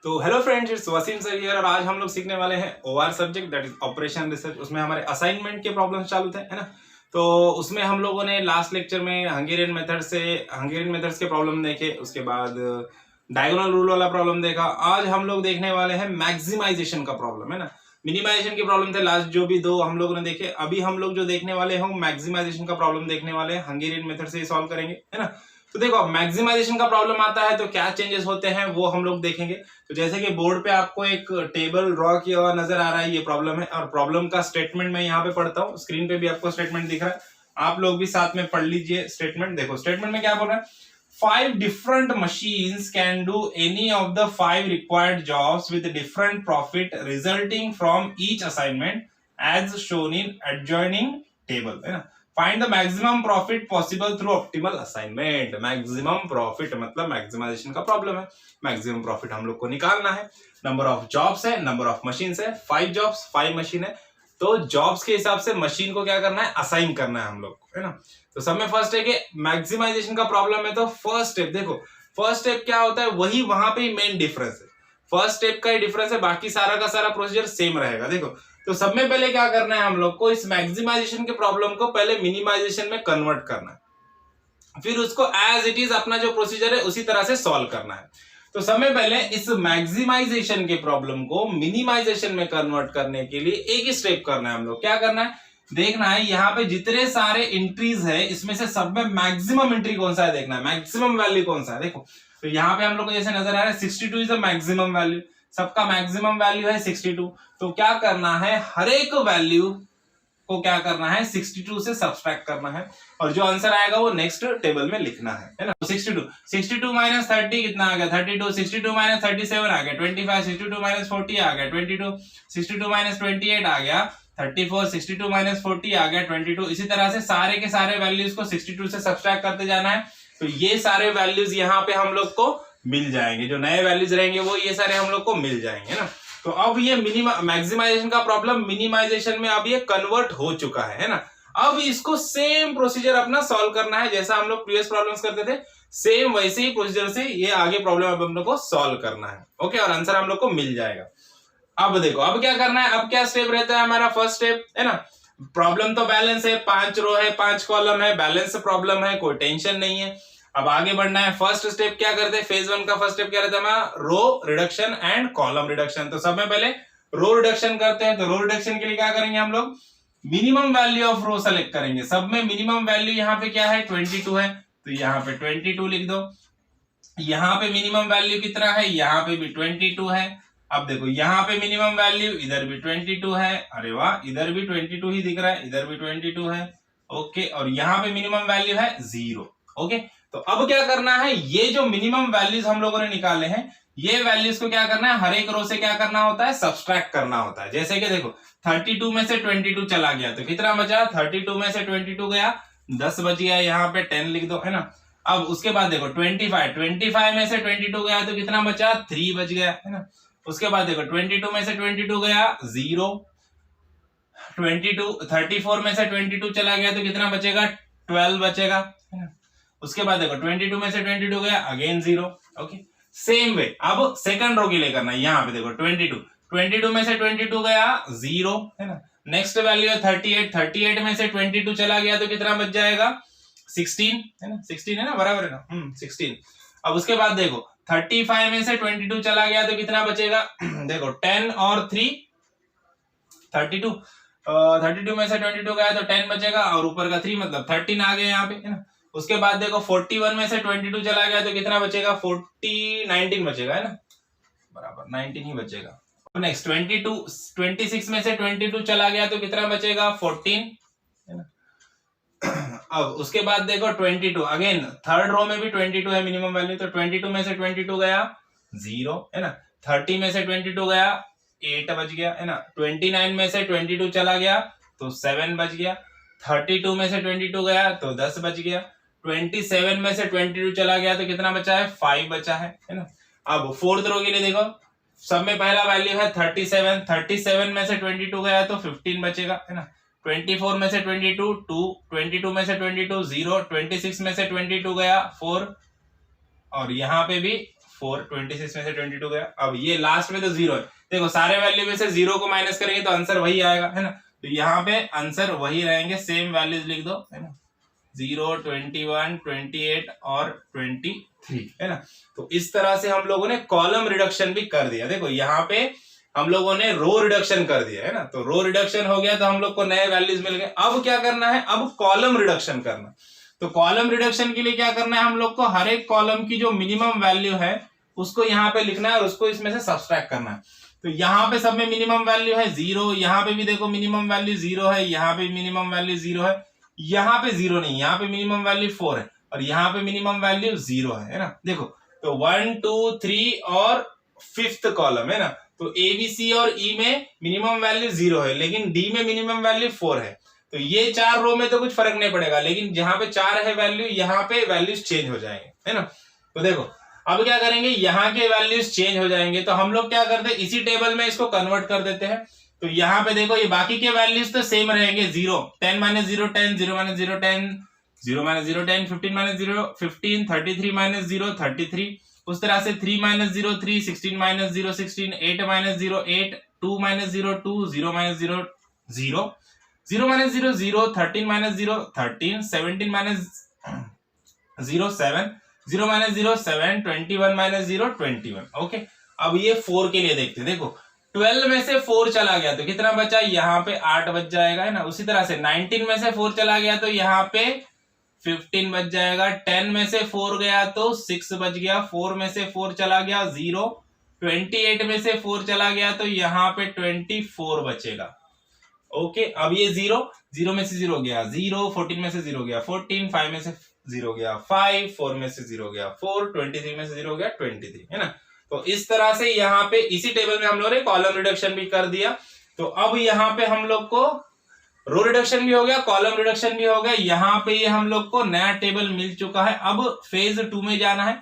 तो hello friends, it's Waseem sir here और आज हम लोग सीखने वाले हैं OR subject that is operation research. उसमें हमारे असाइनमेंट के प्रॉब्लम्स चालू थे, है ना। तो उसमें हम लोगों ने लास्ट लेक्चर में हंगेरियन मेथड्स के प्रॉब्लम देखे, उसके बाद डायगोनल रूल वाला प्रॉब्लम देखा। आज हम लोग देखने वाले हैं मैक्सिमाइजेशन का प्रॉब्लम, है ना। मिनिमाइजेशन के प्रॉब्लम थे लास्ट जो भी दो हम लोगों ने देखे। अभी हम लोग जो देखने वाले हैं मैक्सिमाइजेशन का प्रॉब्लम देखने वाले हैं, हंगेरियन मेथड से सॉल्व करेंगे, है ना। तो देखो, मैक्सिमाइजेशन का प्रॉब्लम आता है तो क्या चेंजेस होते हैं वो हम लोग देखेंगे। तो जैसे कि बोर्ड पे आपको एक टेबल ड्रॉ किया हुआ नजर आ रहा है, ये प्रॉब्लम है और प्रॉब्लम का स्टेटमेंट मैं यहाँ पे पढ़ता हूँ। स्क्रीन पे भी आपको स्टेटमेंट दिख रहा है, आप लोग भी साथ में पढ़ लीजिए स्टेटमेंट। देखो स्टेटमेंट में क्या बोल रहा है, 5 different machines can do any of the 5 required jobs with different profit resulting from each assignment as shown in adjoining table, है ना। Find the maximum profit possible through optimal assignment. Maximum profit मतलब maximisation का problem है, maximum profit हम लोग को निकालना है। नंबर ऑफ जॉब्स है, नंबर ऑफ मशीन है, 5 जॉब्स 5 मशीन है। तो जॉब्स के हिसाब से मशीन को क्या करना है, असाइन करना है हम लोग, है ना। तो सब में फर्स्ट है कि मैक्सिमाइजेशन का प्रॉब्लम है तो फर्स्ट स्टेप देखो, फर्स्ट स्टेप क्या होता है वही वहां पे मेन डिफरेंस है। फर्स्ट स्टेप का ही डिफरेंस है, बाकी सारा का सारा प्रोसीजर सेम रहेगा। देखो तो सब में पहले क्या करना है हम लोग को, इस मैक्सिमाइजेशन के प्रॉब्लम को पहले मिनिमाइजेशन में कन्वर्ट करना है, फिर उसको एज इट इज अपना जो प्रोसीजर है उसी तरह से सॉल्व करना है। तो समय पहले इस मैक्सिमाइजेशन के प्रॉब्लम को मिनिमाइजेशन में कन्वर्ट करने के लिए एक ही स्टेप करना है हम लोग। क्या करना है, देखना है यहाँ पे जितने सारे एंट्रीज है इसमें से सब में मैक्सिमम एंट्री कौन सा है, देखना है मैक्सिमम वैल्यू कौन सा है। देखो तो यहाँ पे हम लोग को जैसे नजर आ रहा है 62 इज द मैक्सिमम वैल्यू, सबका मैक्सिमम वैल्यू है 62। तो क्या करना है, हर एक वैल्यू को क्या करना है 62 से सब्सट्रैक्ट करना है और जो आंसर आएगा वो नेक्स्ट टेबल में लिखना है ना। 62 माइनस 30 कितना आ गया 32, 62 माइनस 37 आ गया 25, 62 माइनस 40 आ गया 22, 62 माइनस 28 आ गया 34, 62 माइनस 40 आ गया 22। इसी तरह से सारे के सारे वैल्यूज को 62 से सब्सट्रैक्ट करते जाना है। तो ये सारे वैल्यूज यहाँ पे हम लोग को मिल जाएंगे, जो नए वैल्यूज रहेंगे वो ये सारे हम लोग को मिल जाएंगे ना। तो अब ये मैक्सिमाइजेशन का प्रॉब्लम मिनिमाइजेशन में अब ये कन्वर्ट हो चुका है ना। अब इसको सेम प्रोसीजर अपना सॉल्व करना है, जैसा हम लोग प्रीवियस प्रॉब्लम्स करते थे सेम वैसे ही प्रोसीजर से ये आगे प्रॉब्लम अब हम लोग को सॉल्व करना है। ओके, और आंसर हम लोग को मिल जाएगा। अब देखो अब क्या करना है, अब क्या स्टेप रहता है हमारा, फर्स्ट स्टेप है ना। प्रॉब्लम तो बैलेंस है, 5 रो है 5 कॉलम है, बैलेंस प्रॉब्लम है, कोई टेंशन नहीं है। अब आगे बढ़ना है, फर्स्ट स्टेप क्या करते हैं, फेज 1 का फर्स्ट स्टेप क्या रहता है हमारा, row reduction and column reduction. तो सब में पहले रो रिडक्शन करते हैं। तो रो रिडक्शन के लिए क्या करेंगे हम लोग, minimum value of row select करेंगे। सब में मिनिमम वैल्यू यहाँ पे क्या है 22 है, तो यहाँ पे 22 लिख दो। यहाँ पे मिनिमम वैल्यू कितना है, यहाँ पे भी 22 है। अब देखो यहाँ पे मिनिमम वैल्यू इधर भी 22 है, अरे वाह इधर भी 22 ही दिख रहा है, इधर भी 22 है। ओके, और यहाँ पे मिनिमम वैल्यू है 0। ओके, तो अब क्या करना है, ये जो मिनिमम वैल्यूज हम लोगों ने निकाले हैं ये वैल्यूज को क्या करना है, हर एक रो से क्या करना होता है, सब्सट्रैक्ट करना होता है। जैसे कि देखो 32 में से 22 चला गया तो कितना बचा, 32 में से 22 गया 10 बच गया, यहाँ पे 10 लिख दो, है ना। अब उसके बाद देखो 25 में से 22 गया तो कितना बचा, 3 बच गया, है ना। उसके बाद देखो 22 में से 22 गया 0, 34 में से 22 चला गया तो कितना बचेगा, 12 बचेगा, है ना। उसके बाद देखो 22 में से 22 गया अगेन 0। ओके, सेम वे अब सेकंड रो के लिए करना है। यहाँ पे देखो 22 में से 22 गया 0, है ना। नेक्स्ट वैल्यू है 38 में से 22 चला गया तो कितना बच जाएगा 16, है ना। 16 है ना, बराबर है ना, 16। अब उसके बाद देखो 35 में से 22 चला गया तो कितना बचेगा देखो 10 और 3 32, 32 में से 22 गया तो 10 बचेगा और ऊपर का 3 मतलब 13 आ गया यहाँ पे, है ना। उसके बाद देखो 41 में से 22 चला गया तो कितना बचेगा 19 बचेगा, है ना, बराबर 19 ही बचेगा। नेक्स्ट 26 में से 22 चला गया तो कितना बचेगा 14, है ना। अब उसके बाद देखो 22 अगेन थर्ड रो में भी 22 है मिनिमम वैल्यू, तो 22 में से 22 गया 0, है ना। 30 में से 22 गया 8 बच गया, है ना। 29 में से 22 चला गया तो 7 बच गया। 32 में से 22 गया तो 10 बच गया। 27 में से 22 चला गया तो कितना बचा है 5 बचा है ना। अब फोर्थ रो के लिए देखो, सब में पहला वैल्यू है 37 में से 22 गया तो 15 बचेगा, है ना। 24 में से 22 2, 22 में से 22 0, 26 में से 22 गया 4 और यहाँ पे भी 4, 26 में से 22 गया। अब ये लास्ट में तो 0 है, देखो सारे वैल्यू में से 0 को माइनस करेंगे तो आंसर वही आएगा, है ना। तो यहाँ पे आंसर वही रहेंगे, सेम वैल्यूज लिख दो, है ना, 0, 21, 28 और 23, है ना। तो इस तरह से हम लोगों ने कॉलम रिडक्शन भी कर दिया। देखो यहाँ पे हम लोगों ने रो रिडक्शन कर दिया, है ना। तो रो रिडक्शन हो गया तो हम लोग को नए वैल्यूज मिल गए। अब क्या करना है, अब कॉलम रिडक्शन करना। तो कॉलम रिडक्शन के लिए क्या करना है, हम लोग को हर एक कॉलम की जो मिनिमम वैल्यू है उसको यहाँ पे लिखना है और उसको इसमें से सब्सट्रैक्ट करना है। तो यहाँ पे सब में मिनिमम वैल्यू है 0, यहाँ पे भी देखो मिनिमम वैल्यू 0 है, यहाँ पे मिनिमम वैल्यू 0 है, यहाँ पे 0 नहीं, यहाँ पे मिनिमम वैल्यू 4 है और यहाँ पे मिनिमम वैल्यू 0 है ना। देखो तो 1, 2, 3 और 5th कॉलम, है ना। तो ए बी सी और ई में मिनिमम वैल्यू 0 है, लेकिन डी में मिनिमम वैल्यू 4 है। तो ये 4 रो में तो कुछ फर्क नहीं पड़ेगा, लेकिन जहां पे 4 है वैल्यू, यहाँ पे वैल्यूज चेंज हो जाएंगे, है ना। तो देखो अब क्या करेंगे, यहाँ के वैल्यूज चेंज हो जाएंगे तो हम लोग क्या करते हैं, इसी टेबल में इसको कन्वर्ट कर देते हैं। तो यहाँ पे देखो ये बाकी के वैल्यूज तो सेम रहेंगे, 0, 10 - 0 10, 0 - 0 10, 0 - 0 10, 15 - 0 15, 33 - 0 33, उस तरह से 3 - 0 3, 16 - 0 16, 8 - 0 8, 2 - 0 2, 0 - 0 0, 0 - 0 0, 13 - 0 13, 17 - 0 7, 0 - 0 7, 21 - 0 21। ओके, अब ये 4 के लिए देखते हैं। देखो 12 में से 4 चला गया तो कितना बचा, यहाँ पे 8 बच जाएगा, है ना। उसी तरह से 19 में से 4 चला गया तो यहाँ पे 15 बच जाएगा, 10 में से 4 गया तो 6 बच गया, 4 में से 4 चला गया 0, 28 में से 4 चला गया तो यहाँ पे 24 बचेगा। ओके, अब ये 0 में से 0 गया 0, 14 में से 0 गया 14, 5 में से 0 गया 5, 4 में से 0 गया 4, 23 में से 0 गया 23, है ना। तो इस तरह से यहाँ पे इसी टेबल में हम लोग ने कॉलम रिडक्शन भी कर दिया। तो अब यहाँ पे हम लोग को रो रिडक्शन भी हो गया, कॉलम रिडक्शन भी हो गया। यहाँ पे ये हम लोग को नया टेबल मिल चुका है। अब फेज 2 में जाना है।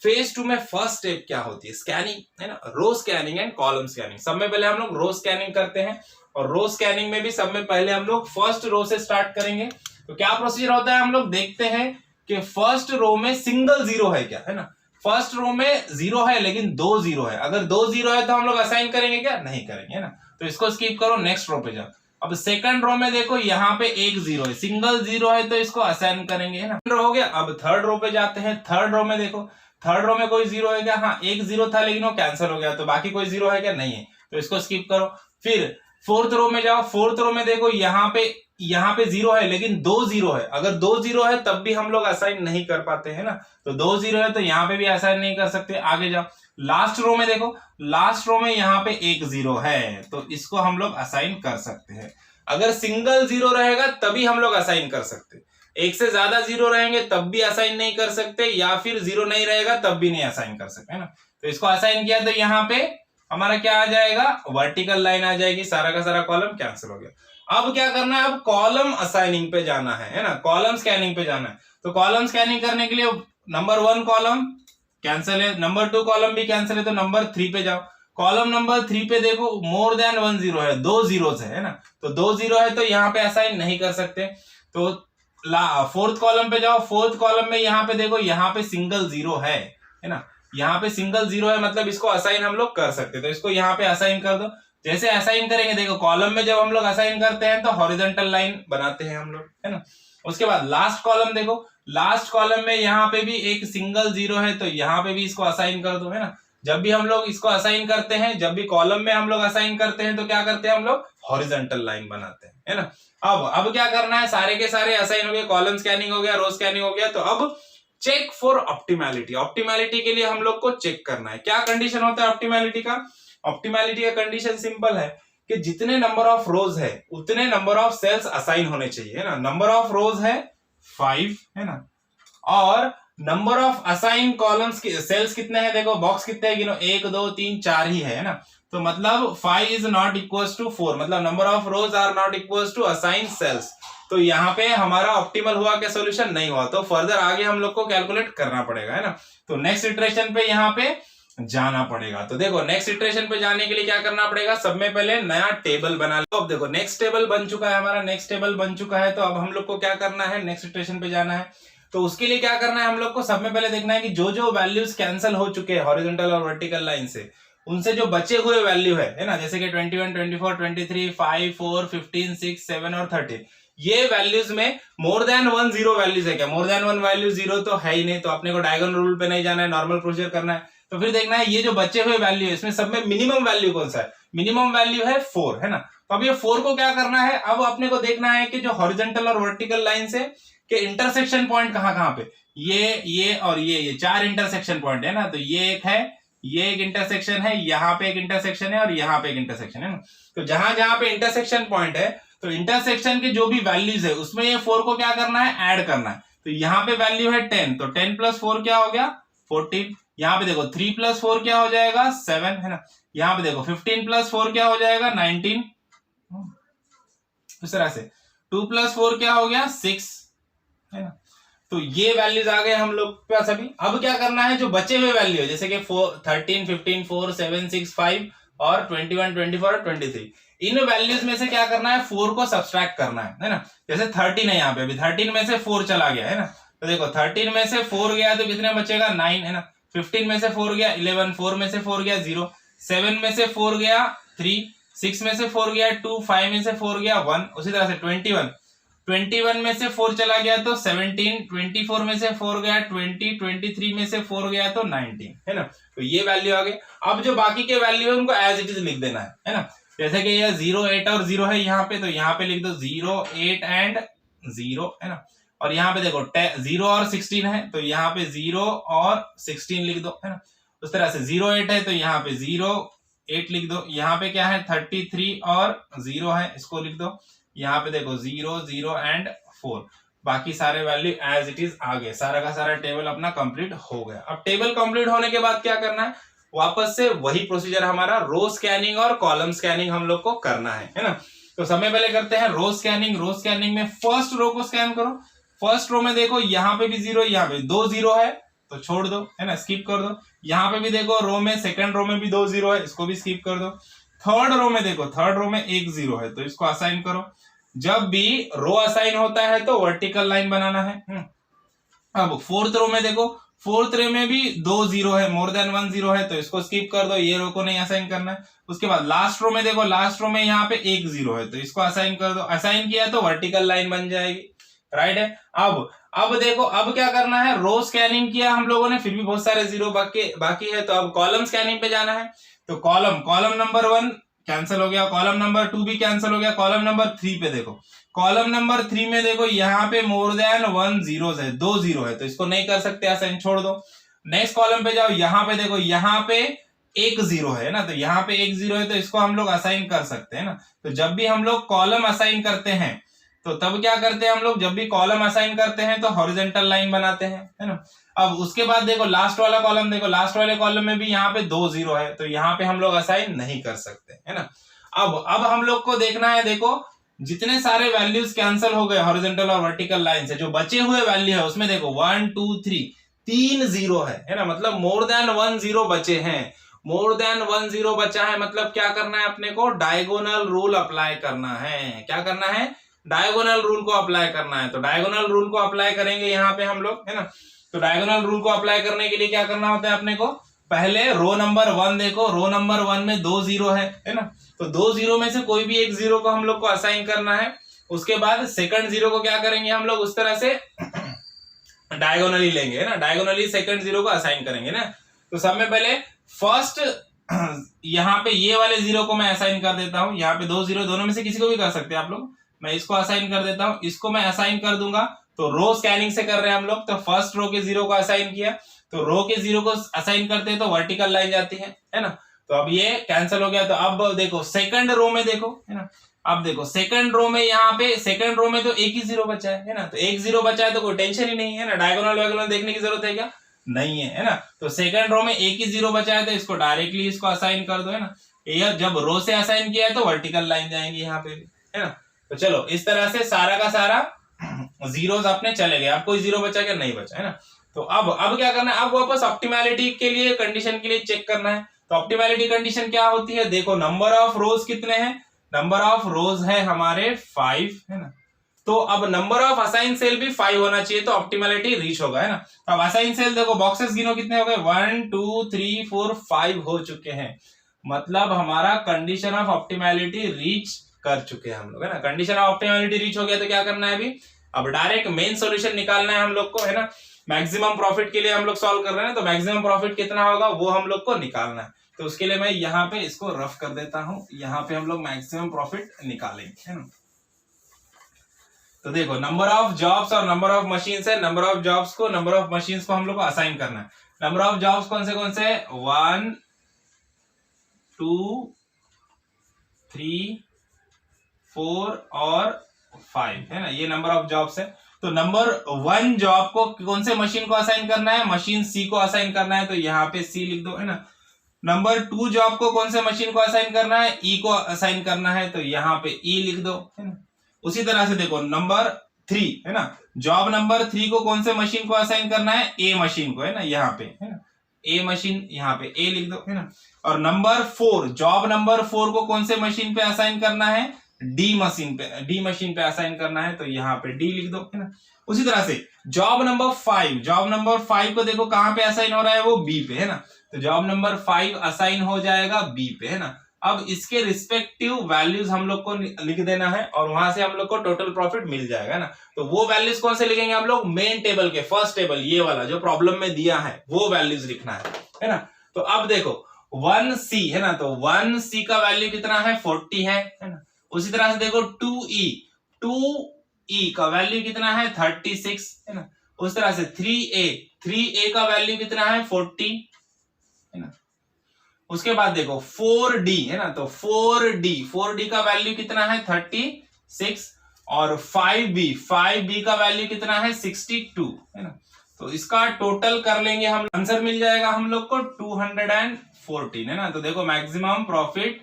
फेज 2 में फर्स्ट स्टेप क्या होती है, स्कैनिंग, है ना, रो स्कैनिंग एंड कॉलम स्कैनिंग। सब में पहले हम लोग रो स्कैनिंग करते हैं और रो स्कैनिंग में भी सब में पहले हम लोग फर्स्ट रो से स्टार्ट करेंगे। तो क्या प्रोसीजर होता है, हम लोग देखते हैं कि फर्स्ट रो में सिंगल 0 है क्या, है ना। फर्स्ट रो में 0 है लेकिन 2 0 है, अगर 2 0 है तो हम लोग असाइन करेंगे क्या, नहीं करेंगे, है ना। तो इसको स्किप करो, नेक्स्ट रो पे जाओ। अब सेकंड रो में देखो यहाँ पे एक 0 है, सिंगल 0 है तो इसको असाइन करेंगे, है ना। हो गया। अब थर्ड रो पे जाते हैं। थर्ड रो में देखो, थर्ड रो में कोई 0 है क्या, हाँ एक 0 था लेकिन वो कैंसिल हो गया, तो बाकी कोई 0 है क्या, नहीं है, तो इसको स्किप करो। फिर फोर्थ रो में जाओ। फोर्थ रो में देखो यहाँ पे 0 है लेकिन 2 0 है, अगर 2 0 है तब भी हम लोग असाइन नहीं कर पाते हैं ना। तो 2 0 है तो यहाँ पे भी असाइन नहीं कर सकते। आगे जाओ, लास्ट रो में देखो, लास्ट रो में यहाँ पे एक 0 है तो इसको हम लोग असाइन कर सकते हैं। अगर सिंगल 0 रहेगा तभी हम लोग असाइन कर सकते हैं, एक से ज्यादा 0 रहेंगे तब भी असाइन नहीं कर सकते, या फिर 0 नहीं रहेगा तब भी नहीं असाइन कर सकते, है ना। तो इसको असाइन किया तो यहाँ पे हमारा क्या आ जाएगा, वर्टिकल लाइन आ जाएगी, सारा का सारा कॉलम कैंसिल हो गया। अब क्या करना है, अब कॉलम असाइनिंग पे जाना है ना, कॉलम स्कैनिंग पे जाना है। तो कॉलम स्कैनिंग करने के लिए नंबर 1 कॉलम कैंसिल है, नंबर 2 कॉलम भी कैंसिल है, तो नंबर 3 पे जाओ। कॉलम नंबर 3 पे देखो मोर देन 1 0 है, 2 zeros है ना, तो 2 0 है तो यहाँ पे असाइन नहीं कर सकते। तो फोर्थ कॉलम पे जाओ। फोर्थ कॉलम में यहाँ पे देखो, यहाँ पे सिंगल 0 है ना, यहाँ पे सिंगल 0 है, मतलब इसको असाइन हम लोग कर सकते हैं। तो इसको यहाँ पे असाइन कर दो। जैसे असाइन करेंगे, देखो कॉलम में जब हम लोग असाइन करते हैं तो हॉरिजॉन्टल लाइन बनाते हैं हम लोग, है ना। उसके बाद लास्ट कॉलम देखो, लास्ट कॉलम में यहाँ पे भी एक सिंगल 0 है तो यहाँ पे भी इसको असाइन कर दो, है ना। जब भी हम लोग इसको असाइन करते हैं, जब भी कॉलम में हम लोग असाइन करते हैं तो क्या करते हैं हम लोग, हॉरिजॉन्टल लाइन बनाते हैं, है ना। अब क्या करना है, सारे के सारे असाइन हो गए, कॉलम स्कैनिंग हो गया, रो स्कैनिंग हो गया। तो अब चेक फॉर ऑप्टिमैलिटी। ऑप्टिमैलिटी के लिए हम लोग को चेक करना है, क्या कंडीशन होता है ऑप्टिमैलिटी का। ऑप्टिमैलिटी का कंडीशन सिंपल है कि जितने नंबर ऑफ रोज है उतने नंबर ऑफ सेल्स असाइन होने चाहिए, है ना। नंबर ऑफ रोज है 5, है ना, और number of assign columns cells कितने हैं, देखो बॉक्स कितने हैं गिनो, 1 2 3 4 ही है ना। तो मतलब 5 इज नॉट इक्वल्स टू 4, मतलब number of rows are not equals to assign cells. तो यहाँ पे हमारा ऑप्टिमल हुआ क्या, सोल्यूशन नहीं हुआ, तो फर्दर आगे हम लोग को कैलकुलेट करना पड़ेगा, है ना। तो नेक्स्ट इटरेशन पे यहाँ पे जाना पड़ेगा। तो देखो नेक्स्ट इटरेशन पे जाने के लिए क्या करना पड़ेगा, सब में पहले नया टेबल बना लो। अब देखो नेक्स्ट टेबल बन चुका है हमारा, नेक्स्ट टेबल बन चुका है। तो अब हम लोग को क्या करना है, नेक्स्ट इटरेशन पे जाना है। तो उसके लिए क्या करना है हम लोग को, सब में पहले देखना है कि जो जो वैल्यूज कैंसिल हो चुके हैं हॉरिजॉन्टल और वर्टिकल लाइन से, उनसे जो बचे हुए वैल्यू है ना, जैसे कि 21, 24, 23, 5, 4, 15, 6, 7 और 13, ये वैल्यूज में मोर देन 1 जीरो वैल्यूज है क्या? मोर देन 1 वैल्यू जीरो तो है ही नहीं, तो अपने को डायगोनल रूल पे नहीं जाना है, नॉर्मल प्रोसीजर करना है। तो फिर देखना है ये जो बचे हुए वैल्यू है इसमें सब में मिनिमम वैल्यू कौन सा है? मिनिमम वैल्यू है 4, है ना। तो अब ये 4 को क्या करना है, अब अपने को देखना है कि जो हॉरिजॉन्टल और वर्टिकल लाइन से के इंटरसेक्शन पॉइंट कहां पे, ये और ये 4 इंटरसेक्शन पॉइंट है ना। तो ये एक है, ये एक इंटरसेक्शन है, यहाँ पे एक इंटरसेक्शन है और यहाँ पे एक इंटरसेक्शन है ना। तो जहां जहां पे इंटरसेक्शन पॉइंट है, तो इंटरसेक्शन के जो भी वैल्यूज है उसमें ये 4 को क्या करना है, ऐड करना है। तो यहाँ पे वैल्यू है 10, तो 10 प्लस 4 क्या हो गया, 14। यहाँ पे देखो 3 प्लस 4 क्या हो जाएगा, 7, है ना। यहाँ पे देखो 15 प्लस 4 क्या हो जाएगा, 19। इस तरह से 2 प्लस 4 क्या हो गया, 6, है ना। तो ये वैल्यूज आ गए हम लोग पास अभी। अब क्या करना है, जो बचे हुए वैल्यू है जैसे कि 13, 15, 4, 7, 6, 5 और 21, 24 और 23, इन वैल्यूज में से क्या करना है, 4 को सब्सट्रैक्ट करना है ना। जैसे 13 है यहाँ पे, अभी 13 में से 4 चला गया है ना। तो देखो 13 में से 4 गया तो कितने बचेगा, 9, है ना। 15 में से 4 गया 11, 4 में से 4 गया 0, 7 में से 4 गया 3, 6 में से 4 गया 2, 5 में से 4 गया 1। उसी तरह से 21 में से 4 चला गया तो 17, 24 में से 4 गया 20, 23 में से 4 गया तो 19, है ना। तो ये वैल्यू आ गई। अब जो बाकी के वैल्यू है उनको एज इट इज लिख देना है ना। जैसे कि ये 0, 8 और 0 है यहाँ पे, तो यहाँ पे लिख दो 0, 8 एंड 0, है ना। और यहाँ पे देखो 0 और 16 है, तो यहाँ पे 0 और 16 लिख दो, है ना। उस तरह से 0, 8 है तो यहाँ पे 0, 8 लिख दो। यहाँ पे क्या है 33 और 0 है, इसको लिख दो। यहाँ पे देखो 0, 0 एंड 4, बाकी सारे वैल्यू एज इट इज आ गए। सारा का सारा टेबल अपना कंप्लीट हो गया। अब टेबल कंप्लीट होने के बाद क्या करना है, वापस से वही प्रोसीजर हमारा रो स्कैनिंग और कॉलम स्कैनिंग हम लोग को करना है ना। तो समय पहले करते हैं रो स्कैनिंग। रो स्कैनिंग में फर्स्ट रो को स्कैन करो। फर्स्ट रो में देखो यहाँ पे भी 0, यहाँ पे 2 0 है तो छोड़ दो, है ना, स्किप कर दो। यहाँ पे भी देखो रो में, सेकंड रो में भी 2 0 है, इसको भी स्किप कर दो। थर्ड रो में देखो, थर्ड रो में 1 0 है तो इसको असाइन करो। जब भी रो असाइन होता है तो वर्टिकल लाइन बनाना है। अब फोर्थ रो में देखो, फोर्थ रो में भी 2 0 है, मोर देन 1 0 है तो इसको स्किप कर दो, ये रो को नहीं असाइन करना है। उसके बाद लास्ट रो में देखो, लास्ट रो में यहाँ पे 1 0 है तो इसको असाइन कर दो। असाइन किया तो वर्टिकल लाइन बन जाएगी, राइट है। अब देखो, अब क्या करना है, रो स्कैनिंग किया हम लोगों ने, फिर भी बहुत सारे 0 बाकी है, तो अब कॉलम स्कैनिंग पे जाना है। तो कॉलम नंबर 1 कैंसिल हो गया, कॉलम नंबर 2 भी कैंसिल हो गया। कॉलम नंबर 3 पे देखो, कॉलम नंबर 3 में देखो यहाँ पे मोर देन 1 जीरोस है, 2 0 है तो इसको नहीं कर सकते, असाइन छोड़ दो। नेक्स्ट कॉलम पे जाओ, यहाँ पे देखो, यहाँ पे 1 0 है ना, तो यहाँ पे 1 0 है तो इसको हम लोग असाइन कर सकते हैं ना। तो जब भी हम लोग कॉलम असाइन करते हैं तो तब क्या करते हैं हम लोग, जब भी कॉलम असाइन करते हैं तो हॉरिजॉन्टल लाइन बनाते हैं, है ना। अब उसके बाद देखो लास्ट वाला कॉलम देखो, लास्ट वाले कॉलम में भी यहाँ पे 2 0 है तो यहाँ पे हम लोग असाइन नहीं कर सकते, है ना। अब हम लोग को देखना है, देखो जितने सारे वैल्यूज कैंसिल हो गए हॉरिजॉन्टल और वर्टिकल लाइन से, जो बचे हुए वैल्यू है उसमें देखो 1 2 3 3 0 है ना, मतलब मोर देन 1 0 बचे हैं। मोर देन 1 0 बचा है मतलब क्या करना है अपने को, डायगोनल रूल अप्लाई करना है। क्या करना है, डायगोनल रूल को अप्लाई करना है। तो डायगोनल रूल को अप्लाई करेंगे यहाँ पे हम लोग, है ना। तो डायगोनल रूल को अप्लाई करने के लिए क्या करना होता है अपने को, पहले रो नंबर 1 देखो, रो नंबर 1 में 2 0 है ना। तो 2 0 में से कोई भी एक 0 को हम लोग को असाइन करना है। उसके बाद सेकंड 0 को क्या करेंगे हम लोग, उस तरह से डायगोनली लेंगे, है ना, डायगोनली सेकंड 0 को असाइन करेंगे ना। तो सब में पहले फर्स्ट यहाँ पे ये वाले 0 को मैं असाइन कर देता हूँ। यहाँ पे 2 0, दोनों में से किसी को भी कर सकते हैं आप लोग। मैं इसको असाइन कर देता हूँ, इसको मैं असाइन कर दूंगा। तो रो स्कैनिंग से कर रहे हैं हम लोग, तो फर्स्ट रो के 0 को असाइन किया, तो रो के 0 को असाइन करते हैं तो वर्टिकल लाइन जाती है ना। तो अब ये कैंसिल हो गया। तो अब देखो सेकंड रो में देखो, है ना, अब देखो सेकंड रो में, यहाँ पे सेकंड रो में तो एक ही 0 बचा है ना। तो एक 0 बचा है तो कोई टेंशन ही नहीं है ना, डायगोनल वायगोनल देखने की जरूरत है क्या, नहीं है ना। तो सेकंड रो में एक ही 0 बचा है तो इसको डायरेक्टली इसको असाइन कर दो, है ना। ये जब रो से असाइन किया है तो वर्टिकल लाइन जाएंगी यहाँ पे भी, है ना। तो चलो इस तरह से सारा का सारा जीरोस अपने चले गए। अब कोई 0 बचा क्या, नहीं बचा, है ना। तो अब क्या करना है, अब वापस ऑप्टिमैलिटी के लिए, कंडीशन के लिए चेक करना है। तो ऑप्टिमैलिटी कंडीशन क्या होती है, देखो नंबर ऑफ रोज कितने हैं, नंबर ऑफ रोज है हमारे 5, है ना। तो अब नंबर ऑफ असाइन सेल भी 5 होना चाहिए तो ऑप्टिमलिटी रीच होगा, है ना। तो अब असाइन सेल देखो, बॉक्सेस गिनो कितने हो गए, 1 2 3 4 5 हो चुके हैं, मतलब हमारा कंडीशन ऑफ ऑप्टिमलिटी रीच कर चुके हैं हम लोग, है ना। कंडीशन ऑफ ऑप्टिमलिटी रीच हो गया तो क्या करना है अभी, अब डायरेक्ट मेन सॉल्यूशन निकालना है हम लोग को, है ना। मैक्सिमम प्रॉफिट के लिए हम लोग सॉल्व कर रहे हैं, तो मैक्सिमम प्रॉफिट कितना होगा वो हम लोग को निकालना है। तो उसके लिए मैं यहाँ पे इसको रफ कर देता हूं, यहाँ पे हम लोग मैक्सिमम प्रॉफिट निकालेंगे, है ना। तो देखो नंबर ऑफ जॉब्स और नंबर ऑफ मशीन्स है, नंबर ऑफ जॉब्स को नंबर ऑफ मशीन्स को हम लोग को असाइन करना है। नंबर ऑफ जॉब्स कौन से 1 2 3 4 और 5, है ना, ये नंबर ऑफ जॉब्स है। तो नंबर 1 जॉब को कौन से मशीन को असाइन करना है, मशीन सी को असाइन करना है, तो यहाँ पे सी लिख दो, है ना। नंबर 2 जॉब को कौन से मशीन को असाइन करना है, ई को असाइन करना है, तो यहाँ पे ई लिख दो, है ना। उसी तरह से देखो नंबर 3, है ना, जॉब नंबर 3 को कौन से मशीन को असाइन करना है, ए मशीन को, है ना, यहाँ पे, है ना, ए मशीन, यहाँ पे ए लिख दो, है ना। और नंबर 4, जॉब नंबर 4 को कौन से मशीन पे असाइन करना है, डी मशीन पे असाइन करना है, तो यहाँ पे डी लिख दो, है ना। उसी तरह से जॉब नंबर 5 को देखो कहां पे असाइन हो रहा है, वो बी पे, है ना। तो जॉब नंबर 5 असाइन हो जाएगा बी पे, है ना। अब इसके रिस्पेक्टिव वैल्यूज हम लोग को लिख देना है और वहां से हम लोग को टोटल प्रॉफिट मिल जाएगा ना। तो वो वैल्यूज कौन से लिखेंगे हम लोग, मेन टेबल के फर्स्ट टेबल, ये वाला जो प्रॉब्लम में दिया है वो वैल्यूज लिखना है ना। तो अब देखो 1C, है ना, तो 1C का वैल्यू कितना है, 40 है ना। उसी तरह से देखो 2E का वैल्यू कितना है, 36, है ना। उस तरह से 3A का वैल्यू कितना है, 40, है ना। उसके बाद देखो 4D, है ना, तो 4D का वैल्यू कितना है, 36, और 5B का वैल्यू कितना है, 62, है ना। तो इसका टोटल कर लेंगे हम, आंसर मिल जाएगा हम लोग को 214, है ना। तो देखो maximum profit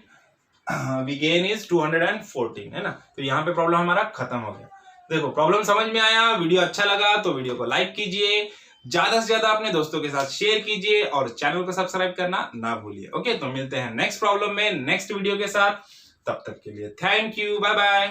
we gain is 214, है ना। तो यहाँ पे प्रॉब्लम हमारा खत्म हो गया। देखो प्रॉब्लम समझ में आया, वीडियो अच्छा लगा तो वीडियो को लाइक कीजिए, ज्यादा से ज्यादा अपने दोस्तों के साथ शेयर कीजिए और चैनल को सब्सक्राइब करना ना भूलिए। ओके, तो मिलते हैं नेक्स्ट प्रॉब्लम में नेक्स्ट वीडियो के साथ, तब तक के लिए थैंक यू, बाय बाय।